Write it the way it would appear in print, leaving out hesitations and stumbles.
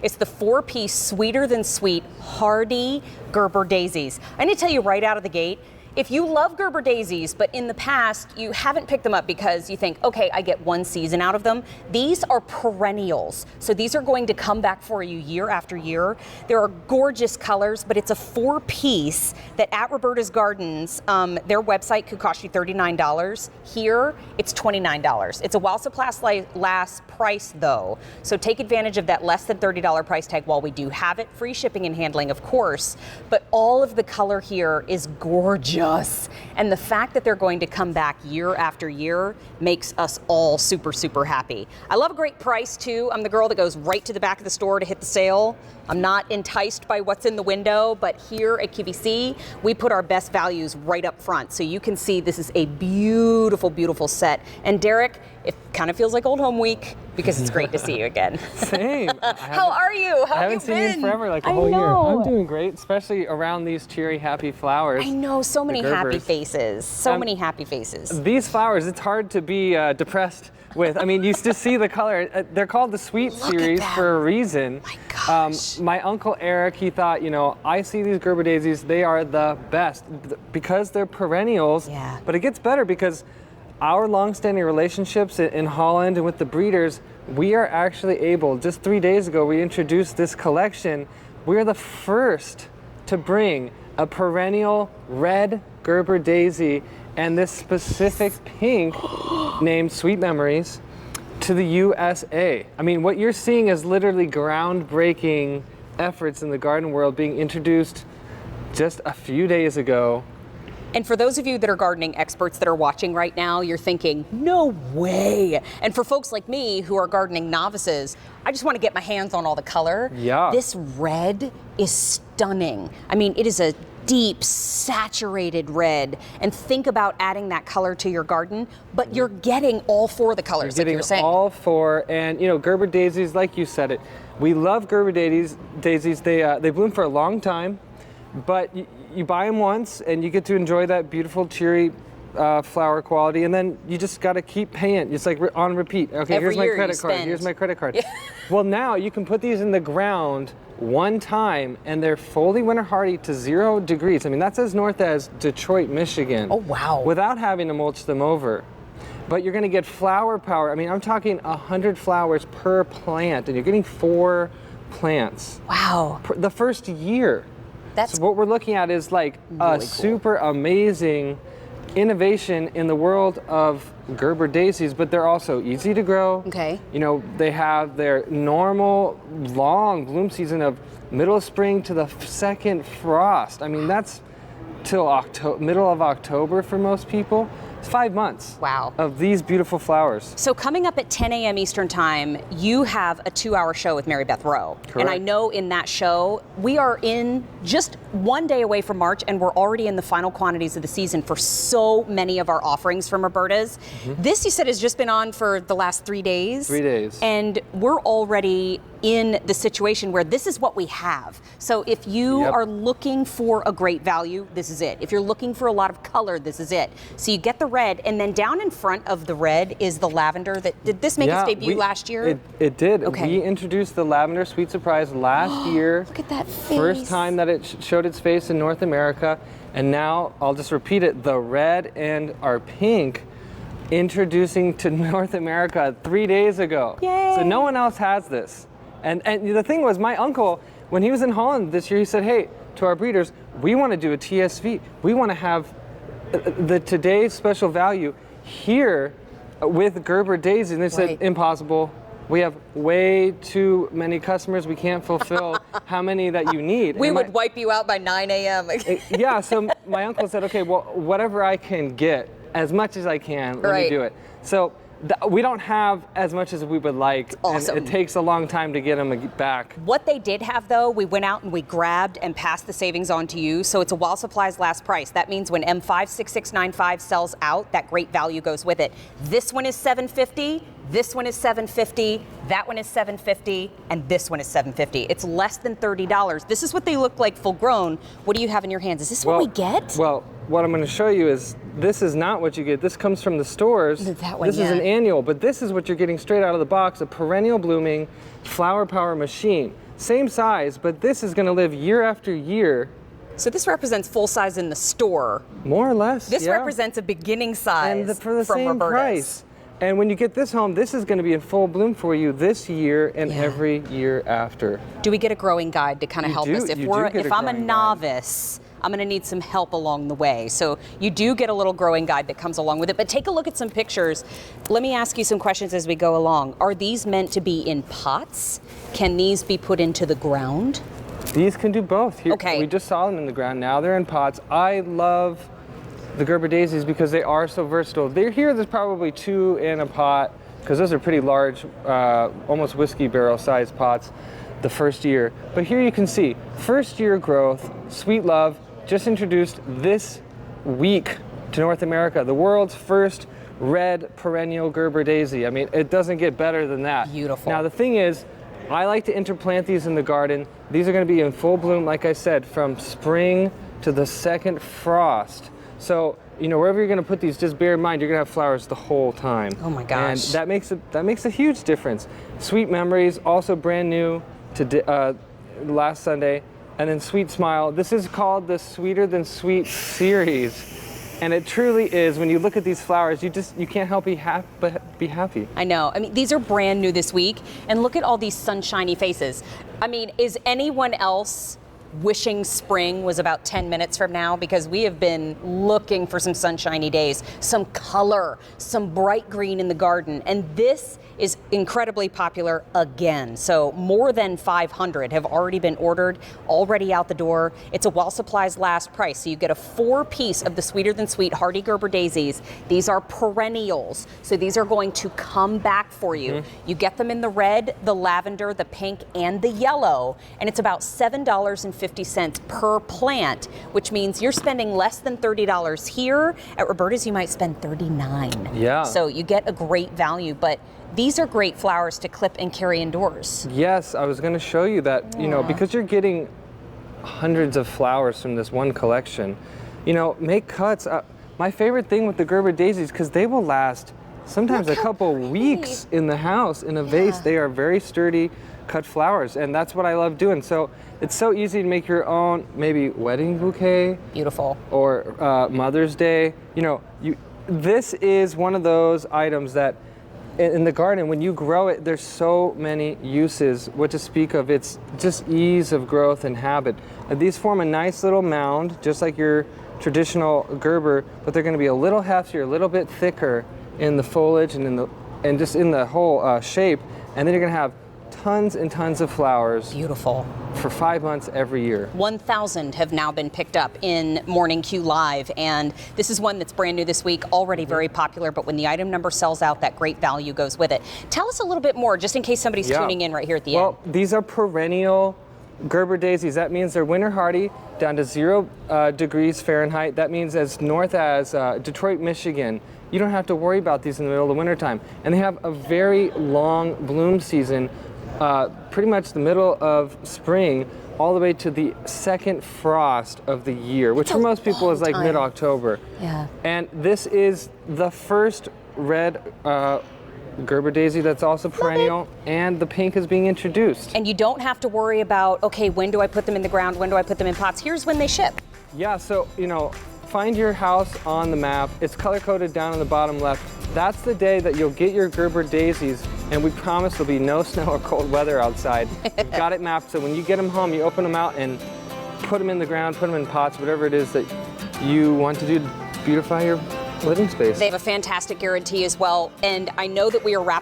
It's the 4-piece, sweeter than sweet, hearty Gerber Daisies. I need to tell you right out of the gate, if you love Gerber Daisies, but in the past you haven't picked them up because you think, okay, I get one season out of them, these are perennials. So these are going to come back for you year after year. There are gorgeous colors, but it's a 4-piece that at Roberta's Gardens, their website could cost you $39. Here, it's $29. It's a while supplies last price though. So take advantage of that less than $30 price tag while we do have it. Free shipping and handling, of course, but all of the color here is gorgeous. And the fact that they're going to come back year after year makes us all super, super happy. I love a great price too. I'm the girl that goes right to the back of the store to hit the sale. I'm not enticed by what's in the window, but here at QVC, we put our best values right up front. So you can see this is a beautiful, beautiful set. And Derek, it kind of feels like old home week because it's great to see you again. Same. How are you? How I haven't seen you forever, like a whole year. I'm doing great, especially around these cheery, happy flowers. I know, so many happy faces. So many happy faces. These flowers, it's hard to be depressed with. I mean, you just see the color. They're called the Sweet Series for a reason. My gosh. My uncle Eric, he thought, you know, I see these Gerber Daisies, they are the best because they're perennials. Yeah. But it gets better because our long-standing relationships in Holland and with the breeders, we are actually able, just 3 days ago, we introduced this collection. We're the first to bring a perennial red Gerber Daisy and this specific pink named Sweet Memories to the USA. I mean, what you're seeing is literally groundbreaking efforts in the garden world being introduced just a few days ago. And for those of you that are gardening experts that are watching right now, you're thinking, no way. And for folks like me who are gardening novices, I just want to get my hands on all the color. Yeah. This red is stunning. I mean, it is a deep, saturated red. And think about adding that color to your garden, but you're getting all 4 of the colors, like you're saying. All 4, and you know, Gerber Daisies, like you said it, we love Gerber Daisies. They bloom for a long time, but you buy them once and you get to enjoy that beautiful, cheery flower quality, and then you just got to keep paying. It's like on repeat. Okay, Every here's my year credit you card. spend. Here's my credit card. Well, now you can put these in the ground one time, and they're fully winter hardy to 0 degrees. I mean, that's as north as Detroit, Michigan. Oh, wow. Without having to mulch them over. But you're going to get flower power. I mean, I'm talking 100 flowers per plant, and you're getting 4 plants. Wow. The first year. That's So what we're looking at is like really a cool. super amazing innovation in the world of Gerber Daisies, but they're also easy to grow. Okay. You know, they have their normal long bloom season of middle of spring to the second frost. I mean, that's till middle of October for most people. It's 5 months. Wow. Of these beautiful flowers. So coming up at 10 a.m. Eastern Time, you have a 2-hour show with Mary Beth Rowe. Correct. And I know in that show, we are in just 1 day away from March, and we're already in the final quantities of the season for so many of our offerings from Roberta's. This, you said, has just been on for the last 3 days. 3 days. And we're already in the situation where this is what we have. So if you are looking for a great value, this is it. If you're looking for a lot of color, this is it. So you get the red, and then down in front of the red is the lavender. Did this make its debut last year? It did. Okay. We introduced the lavender sweet surprise last year. Look at that face. First time that it showed its face in North America. And now, I'll just repeat it, the red and our pink introducing to North America 3 days ago. Yay. So no one else has this. And the thing was, my uncle, when he was in Holland this year, he said, hey, to our breeders, we want to do a TSV. We want to have the today's special value here with Gerber Daisies. And they said, impossible. We have way too many customers. We can't fulfill how many that you need. We would wipe you out by 9 a.m. Yeah, so my uncle said, okay, well, whatever I can get, as much as I can, let me do it. So we don't have as much as we would like. Awesome. And it takes a long time to get them back. What they did have, though, we went out and we grabbed and passed the savings on to you. So it's a while supplies last price. That means when M56695 sells out, that great value goes with it. This one is $750. This one is $7.50, that one is $7.50, and this one is $7.50. It's less than $30. This is what they look like full grown. What do you have in your hands? Is this what we get? Well, what I'm going to show you is this is not what you get. This comes from the stores. That one, this is an annual, but this is what you're getting straight out of the box, a perennial blooming flower power machine. Same size, but this is going to live year after year. So this represents full size in the store. More or less, This represents a beginning size and for the from same Roberta's. price. And when you get this home, this is going to be in full bloom for you this year and every year after. Do we get a growing guide to kind of help us? If I'm a novice, I'm going to need some help along the way. So you do get a little growing guide that comes along with it. But take a look at some pictures. Let me ask you some questions as we go along. Are these meant to be in pots? Can these be put into the ground? These can do both. Here, Okay. We just saw them in the ground. Now they're in pots. I love the Gerber Daisies because they are so versatile. There's probably 2 in a pot because those are pretty large, almost whiskey barrel sized pots the first year. But here you can see, first year growth, Sweet Love, just introduced this week to North America, the world's first red perennial Gerber Daisy. I mean, it doesn't get better than that. Beautiful. Now the thing is, I like to interplant these in the garden. These are going to be in full bloom, like I said, from spring to the second frost. So, wherever you're going to put these, just bear in mind you're going to have flowers the whole time. Oh my gosh. And that makes a huge difference. Sweet Memories, also brand new to last Sunday, and then Sweet Smile. This is called the Sweeter Than Sweet series. And it truly is, when you look at these flowers, you can't help but be happy. I know. I mean, these are brand new this week, and look at all these sunshiny faces. I mean, is anyone else wishing spring was about 10 minutes from now? Because we have been looking for some sunshiny days, some color, some bright green in the garden, and this is incredibly popular again. So more than 500 have already been ordered, already out the door. It's a while supplies last price. So you get a 4-piece of the Sweeter Than Sweet Hardy Gerber Daisies. These are perennials, so these are going to come back for you. Mm-hmm. You get them in the red, the lavender, the pink, and the yellow, and it's about $7.50 per plant, which means you're spending less than $30 here. At Roberta's, you might spend $39. Yeah. So you get a great value, but these are great flowers to clip and carry indoors. Yes, I was going to show you that, because you're getting hundreds of flowers from this one collection, make cuts. My favorite thing with the Gerber Daisies, because they will last sometimes a couple weeks in the house in a vase. They are very sturdy cut flowers, and that's what I love doing. So it's so easy to make your own, maybe wedding bouquet. Beautiful. Or Mother's Day. This is one of those items that in the garden, when you grow it, there's so many uses. What to speak of, it's just ease of growth and habit. And these form a nice little mound, just like your traditional Gerber, but they're going to be a little heftier, a little bit thicker in the foliage and just in the whole shape. And then you're going to have tons and tons of flowers. Beautiful. For 5 months every year. 1,000 have now been picked up in Morning Q Live, and this is one that's brand new this week, already very popular, but when the item number sells out, that great value goes with it. Tell us a little bit more, just in case somebody's tuning in right here at the end. Well, these are perennial Gerber Daisies. That means they're winter hardy, down to 0 degrees Fahrenheit. That means as north as Detroit, Michigan. You don't have to worry about these in the middle of the wintertime. And they have a very long bloom season, pretty much the middle of spring all the way to the second frost of the year, which for most people is like mid-October. Yeah. And this is the first red Gerber Daisy that's also perennial, and the pink is being introduced. And you don't have to worry about, okay, when do I put them in the ground? When do I put them in pots? Here's when they ship. Yeah, so, find your house on the map. It's color-coded down on the bottom left. That's the day that you'll get your Gerber Daisies, and we promise there'll be no snow or cold weather outside. We've got it mapped, so when you get them home, you open them out and put them in the ground, put them in pots, whatever it is that you want to do to beautify your living space. They have a fantastic guarantee as well, and I know that we are wrapping